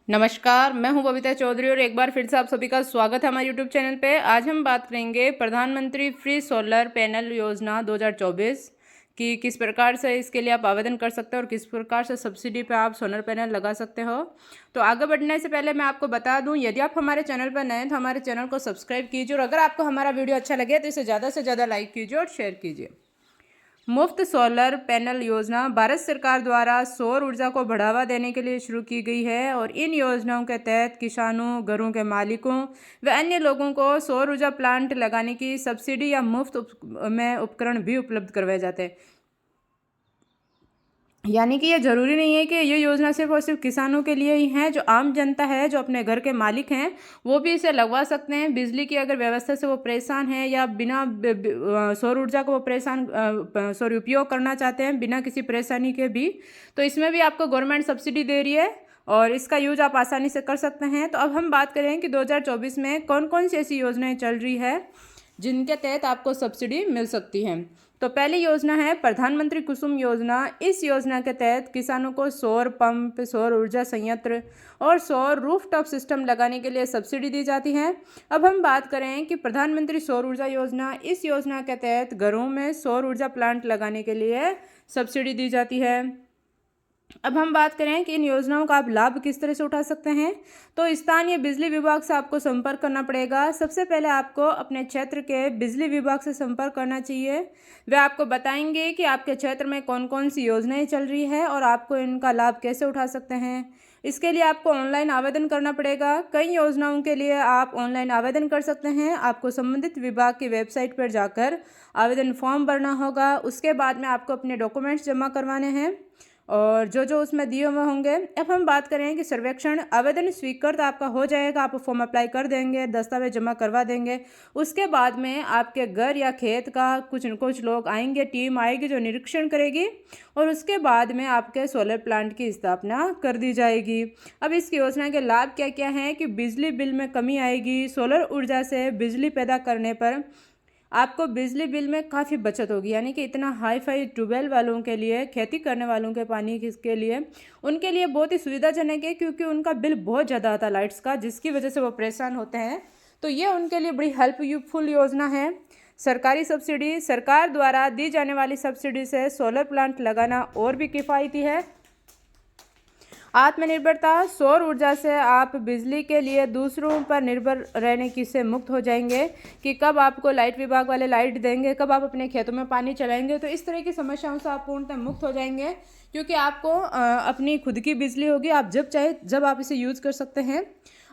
नमस्कार, मैं हूं बबीता चौधरी और एक बार फिर से आप सभी का स्वागत है हमारे यूट्यूब चैनल पे। आज हम बात करेंगे प्रधानमंत्री फ्री सोलर पैनल योजना 2024 कि किस प्रकार से इसके लिए आप आवेदन कर सकते हो और किस प्रकार से सब्सिडी पे आप सोलर पैनल लगा सकते हो। तो आगे बढ़ने से पहले मैं आपको बता दूं, यदि आप हमारे चैनल पर नए हैं तो हमारे चैनल को सब्सक्राइब कीजिए और अगर आपको हमारा वीडियो अच्छा लगे तो इसे ज़्यादा से ज़्यादा लाइक कीजिए और शेयर कीजिए। मुफ्त सोलर पैनल योजना भारत सरकार द्वारा सौर ऊर्जा को बढ़ावा देने के लिए शुरू की गई है और इन योजनाओं के तहत किसानों, घरों के मालिकों व अन्य लोगों को सौर ऊर्जा प्लांट लगाने की सब्सिडी या मुफ्त में उपकरण भी उपलब्ध करवाए जाते हैं। यानी कि ये ज़रूरी नहीं है कि ये योजना सिर्फ और सिर्फ किसानों के लिए ही है। जो आम जनता है, जो अपने घर के मालिक हैं, वो भी इसे लगवा सकते हैं। बिजली की अगर व्यवस्था से वो परेशान है या बिना सौर ऊर्जा को वो उपयोग करना चाहते हैं बिना किसी परेशानी के भी, तो इसमें भी आपको गवर्नमेंट सब्सिडी दे रही है और इसका यूज आप आसानी से कर सकते हैं। तो अब हम बात करें कि 2024 में कौन कौन सी ऐसी योजनाएं चल रही है जिनके तहत आपको सब्सिडी मिल सकती है। तो पहली योजना है प्रधानमंत्री कुसुम योजना। इस योजना के तहत किसानों को सौर पंप, सौर ऊर्जा संयंत्र और सौर रूफटॉप सिस्टम लगाने के लिए सब्सिडी दी जाती है। अब हम बात करें कि प्रधानमंत्री सौर ऊर्जा योजना, इस योजना के तहत घरों में सौर ऊर्जा प्लांट लगाने के लिए सब्सिडी दी जाती है। अब हम बात करें कि इन योजनाओं का आप लाभ किस तरह से उठा सकते हैं। तो स्थानीय बिजली विभाग से आपको संपर्क करना पड़ेगा। सबसे पहले आपको अपने क्षेत्र के बिजली विभाग से संपर्क करना चाहिए। वे आपको बताएंगे कि आपके क्षेत्र में कौन कौन सी योजनाएं चल रही है और आपको इनका लाभ कैसे उठा सकते हैं। इसके लिए आपको ऑनलाइन आवेदन करना पड़ेगा। कई योजनाओं के लिए आप ऑनलाइन आवेदन कर सकते हैं। आपको संबंधित विभाग की वेबसाइट पर जाकर आवेदन फॉर्म भरना होगा। उसके बाद में आपको अपने डॉक्यूमेंट्स जमा करवाने हैं और जो उसमें दिए हुए होंगे। अब हम बात करें कि सर्वेक्षण आवेदन स्वीकृत आपका हो जाएगा। आप फॉर्म अप्लाई कर देंगे, दस्तावेज जमा करवा देंगे। उसके बाद में आपके घर या खेत का कुछ लोग आएंगे, टीम आएगी जो निरीक्षण करेगी और उसके बाद में आपके सोलर प्लांट की स्थापना कर दी जाएगी। अब इस योजना के लाभ क्या क्या हैं कि बिजली बिल में कमी आएगी। सोलर ऊर्जा से बिजली पैदा करने पर आपको बिजली बिल में काफ़ी बचत होगी। यानी कि इतना हाई फाई ट्यूबवेल वालों के लिए, खेती करने वालों के पानी के लिए, उनके लिए बहुत ही सुविधाजनक है क्योंकि उनका बिल बहुत ज़्यादा आता है लाइट्स का, जिसकी वजह से वो परेशान होते हैं। तो ये उनके लिए बड़ी हेल्पफुल योजना है। सरकारी सब्सिडी, सरकार द्वारा दी जाने वाली सब्सिडी से सोलर प्लांट लगाना और भी किफ़ायती है। आत्मनिर्भरता, सौर ऊर्जा से आप बिजली के लिए दूसरों पर निर्भर रहने की से मुक्त हो जाएंगे कि कब आपको लाइट विभाग वाले लाइट देंगे, कब आप अपने खेतों में पानी चलाएंगे। तो इस तरह की समस्याओं से आप पूर्णतः मुक्त हो जाएंगे क्योंकि आपको अपनी खुद की बिजली होगी। आप जब चाहे जब आप इसे यूज़ कर सकते हैं।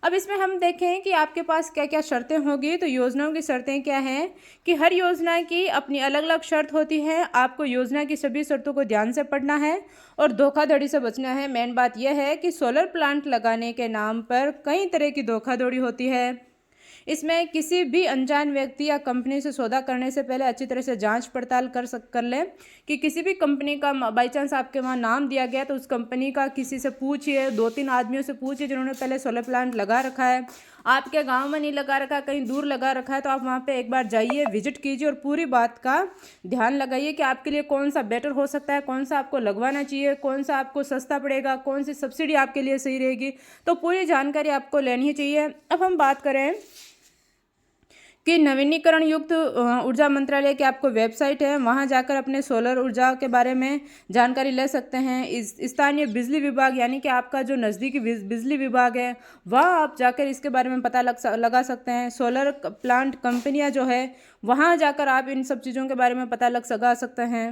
अब इसमें हम देखें कि आपके पास क्या क्या शर्तें होगी। तो योजनाओं की शर्तें क्या हैं कि हर योजना की अपनी अलग अलग शर्त होती है। आपको योजना की सभी शर्तों को ध्यान से पढ़ना है और धोखाधड़ी से बचना है। मेन बात यह है कि सोलर प्लांट लगाने के नाम पर कई तरह की धोखाधड़ी होती है। इसमें किसी भी अनजान व्यक्ति या कंपनी से सौदा करने से पहले अच्छी तरह से जांच पड़ताल कर लें कि किसी भी कंपनी का बाई चांस आपके वहाँ नाम दिया गया तो उस कंपनी का किसी से पूछिए, 2-3 आदमियों से पूछिए जिन्होंने पहले सोलर प्लांट लगा रखा है। आपके गांव में नहीं लगा रखा, कहीं दूर लगा रखा है, तो आप वहाँ पे एक बार जाइए, विजिट कीजिए और पूरी बात का ध्यान लगाइए कि आपके लिए कौन सा बेटर हो सकता है, कौन सा आपको लगवाना चाहिए, कौन सा आपको सस्ता पड़ेगा, कौन सी सब्सिडी आपके लिए सही रहेगी। तो पूरी जानकारी आपको लेनी चाहिए। अब हम बात करें कि नवीनीकरण युक्त ऊर्जा मंत्रालय की आपको वेबसाइट है, वहां जाकर अपने सोलर ऊर्जा के बारे में जानकारी ले सकते हैं। इस स्थानीय बिजली विभाग यानी कि आपका जो नज़दीकी बिजली विभाग है वहाँ आप जाकर इसके बारे में पता लगा सकते हैं। सोलर प्लांट कंपनियां जो है वहाँ जाकर आप इन सब चीज़ों के बारे में पता लगा सकते हैं।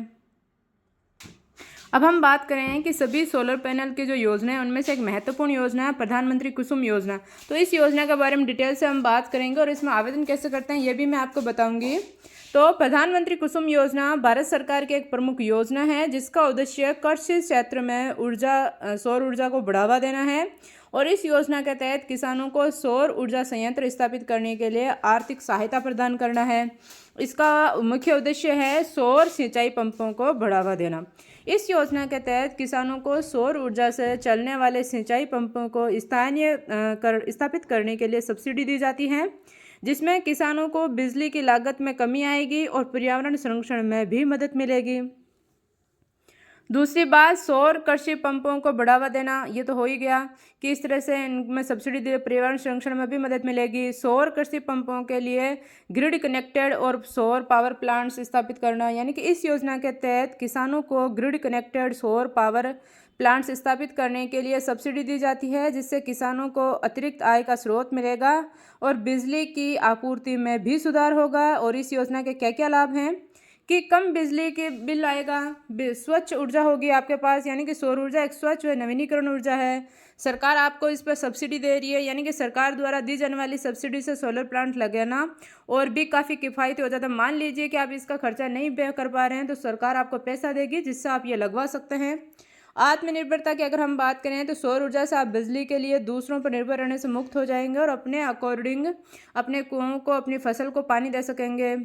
अब हम बात करें कि सभी सोलर पैनल की जो योजना है उनमें से एक महत्वपूर्ण योजना है प्रधानमंत्री कुसुम योजना। तो इस योजना के बारे में डिटेल से हम बात करेंगे और इसमें आवेदन कैसे करते हैं ये भी मैं आपको बताऊंगी। तो प्रधानमंत्री कुसुम योजना भारत सरकार की एक प्रमुख योजना है जिसका उद्देश्य कृषि क्षेत्र में सौर ऊर्जा को बढ़ावा देना है और इस योजना के तहत किसानों को सौर ऊर्जा संयंत्र स्थापित करने के लिए आर्थिक सहायता प्रदान करना है। इसका मुख्य उद्देश्य है सौर सिंचाई पंपों को बढ़ावा देना। इस योजना के तहत किसानों को सौर ऊर्जा से चलने वाले सिंचाई पंपों को स्थापित करने के लिए सब्सिडी दी जाती है, जिसमें किसानों को बिजली की लागत में कमी आएगी और पर्यावरण संरक्षण में भी मदद मिलेगी। दूसरी बात, सौर कृषि पंपों को बढ़ावा देना, ये तो हो ही गया कि इस तरह से इनमें सब्सिडी दे पर्यावरण संरक्षण में भी मदद मिलेगी। सौर कृषि पंपों के लिए ग्रिड कनेक्टेड और सौर पावर प्लांट्स स्थापित करना, यानी कि इस योजना के तहत किसानों को ग्रिड कनेक्टेड सौर पावर प्लांट्स स्थापित करने के लिए सब्सिडी दी जाती है, जिससे किसानों को अतिरिक्त आय का स्रोत मिलेगा और बिजली की आपूर्ति में भी सुधार होगा। और इस योजना के क्या क्या लाभ हैं कि कम बिजली के बिल आएगा, स्वच्छ ऊर्जा होगी आपके पास, यानी कि सौर ऊर्जा एक स्वच्छ व नवीनीकरण ऊर्जा है। सरकार आपको इस पर सब्सिडी दे रही है, यानी कि सरकार द्वारा दी जाने वाली सब्सिडी से सोलर प्लांट लगाना और भी काफ़ी किफ़ायती हो जाता है। मान लीजिए कि आप इसका खर्चा नहीं व्यय कर पा रहे हैं तो सरकार आपको पैसा देगी जिससे आप ये लगवा सकते हैं। आत्मनिर्भरता की अगर हम बात करें तो सौर ऊर्जा से आप बिजली के लिए दूसरों पर निर्भर रहने से मुक्त हो जाएंगे और अपने अकॉर्डिंग अपने कुओं को, अपनी फसल को पानी दे सकेंगे।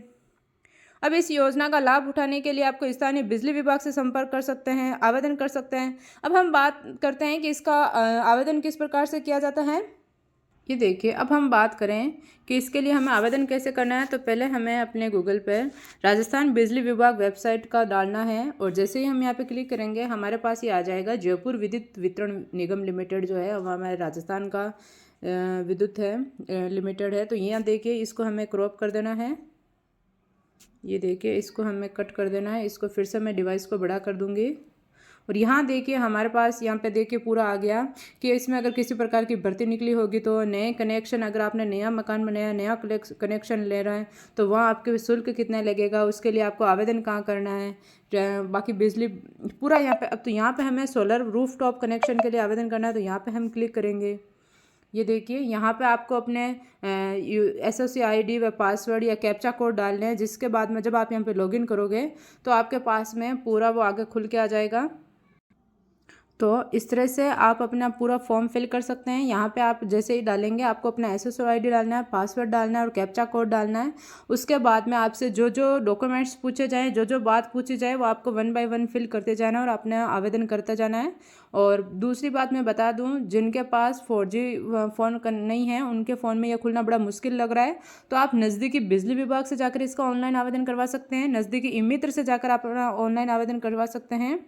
अब इस योजना का लाभ उठाने के लिए आपको स्थानीय बिजली विभाग से संपर्क कर सकते हैं, आवेदन कर सकते हैं। अब हम बात करते हैं कि इसका आवेदन किस प्रकार से किया जाता है। ये देखिए, अब हम बात करें कि इसके लिए हमें आवेदन कैसे करना है, तो पहले हमें अपने गूगल पे राजस्थान बिजली विभाग वेबसाइट का डालना है और जैसे ही हम यहाँ पे क्लिक करेंगे हमारे पास ये आ जाएगा जयपुर विद्युत वितरण निगम लिमिटेड, जो है वो हमारे राजस्थान का विद्युत है लिमिटेड है। तो यहाँ देखिए, इसको हमें क्रॉप कर देना है। ये देखिए, इसको हमें कट कर देना है। इसको फिर से मैं डिवाइस को बड़ा कर दूंगी और यहाँ देखिए हमारे पास यहाँ पे देखिए पूरा आ गया कि इसमें अगर किसी प्रकार की भर्ती निकली होगी तो नए कनेक्शन, अगर आपने नया मकान बनाया, नया कनेक्शन ले रहे हैं तो वहाँ आपके शुल्क कितना लगेगा, उसके लिए आपको आवेदन कहाँ करना है, बाकी बिजली पूरा यहाँ पे। अब तो यहाँ पे हमें सोलर रूफ टॉप कनेक्शन के लिए आवेदन करना है, तो यहाँ पे हम क्लिक करेंगे। ये देखिए, यहाँ पे आपको अपने SOC ID व पासवर्ड या कैप्चा कोड डालने हैं, जिसके बाद में जब आप यहाँ पे लॉगिन करोगे तो आपके पास में पूरा वो आगे खुल के आ जाएगा। तो इस तरह से आप अपना पूरा फॉर्म फिल कर सकते हैं। यहाँ पे आप जैसे ही डालेंगे आपको अपना SOC ID डालना है, पासवर्ड डालना है और कैप्चा कोड डालना है। उसके बाद में आपसे जो जो डॉक्यूमेंट्स पूछे जाएँ, जो जो बात पूछी जाए, वो आपको 1 बाय 1 फिल करते जाना है और अपना आवेदन करते जाना है। और दूसरी बात मैं बता दूं, जिनके पास 4G फ़ोन नहीं है उनके फ़ोन में यह खुलना बड़ा मुश्किल लग रहा है, तो आप नज़दीकी बिजली विभाग से जाकर इसका ऑनलाइन आवेदन करवा सकते हैं, नज़दीकी ई-मित्र से जाकर आप अपना ऑनलाइन आवेदन करवा सकते हैं।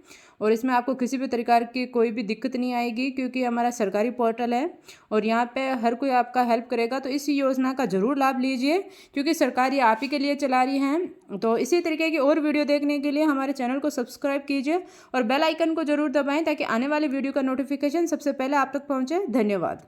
और इसमें आपको किसी भी प्रकार की कोई भी दिक्कत नहीं आएगी, क्योंकि हमारा सरकारी पोर्टल है और यहाँ पे हर कोई आपका हेल्प करेगा। तो इस योजना का ज़रूर लाभ लीजिए, क्योंकि सरकार ये आप ही के लिए चला रही हैं। तो इसी तरीके की और वीडियो देखने के लिए हमारे चैनल को सब्सक्राइब कीजिए और बेल आइकन को ज़रूर दबाएं, ताकि आने वाली वीडियो का नोटिफिकेशन सबसे पहले आप तक पहुँचे। धन्यवाद।